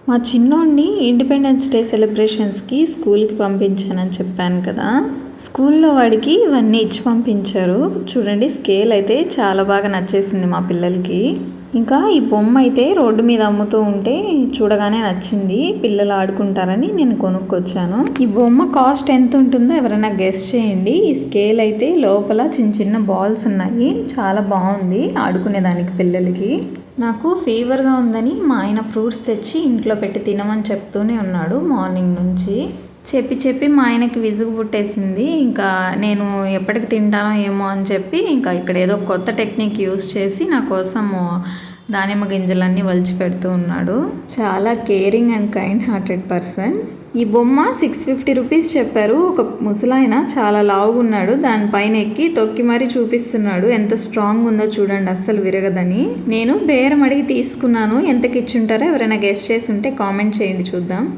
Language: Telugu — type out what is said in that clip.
మా చిన్నోడిని ఇండిపెండెన్స్ డే సెలబ్రేషన్స్కి స్కూల్కి పంపించానని చెప్పాను కదా. స్కూల్లో వాడికి ఇవన్నీ ఇచ్చి పంపించారు. చూడండి, స్కేల్ అయితే చాలా బాగా నచ్చేసింది మా పిల్లలకి. ఇంకా ఈ బొమ్మ అయితే రోడ్డు మీద అమ్ముతూ ఉంటే చూడగానే నచ్చింది. పిల్లలు ఆడుకుంటారని నేను కొనుక్కొచ్చాను. ఈ బొమ్మ కాస్ట్ ఎంత ఉంటుందో ఎవరైనా గెస్ చేయండి. ఈ స్కేల్ అయితే లోపల చిన్న చిన్న బాల్స్ ఉన్నాయి. చాలా బాగుంది ఆడుకునేదానికి పిల్లలకి. నాకు ఫీవర్గా ఉందని మా ఆయన ఫ్రూట్స్ తెచ్చి ఇంట్లో పెట్టి తినమని చెప్తూనే ఉన్నాడు మార్నింగ్ నుంచి. చెప్పి మా ఆయనకి విసుగు పుట్టేసింది. ఇంకా నేను ఎప్పటికి తింటానో ఏమో అని చెప్పి ఇంకా ఇక్కడ ఏదో కొత్త టెక్నిక్ యూస్ చేసి నా కోసము దానిమ్మ గింజలన్నీ వలిచి పెడుతూ ఉన్నాడు. చాలా caring and kind hearted person. ఈ బొమ్మ 650 రూపీస్ చెప్పారు. ఒక ముసలాయన చాలా లావుగున్నాడు. దానిపైన ఎక్కి తొక్కి మరీ చూపిస్తున్నాడు. ఎంత స్ట్రాంగ్ ఉందో చూడండి, అస్సలు విరగదని. నేను బేరం అడిగి తీసుకున్నాను. ఎంతకి ఇచ్చుంటారో ఎవరైనా గెస్ట్ చేసి ఉంటే కామెంట్ చేయండి చూద్దాం.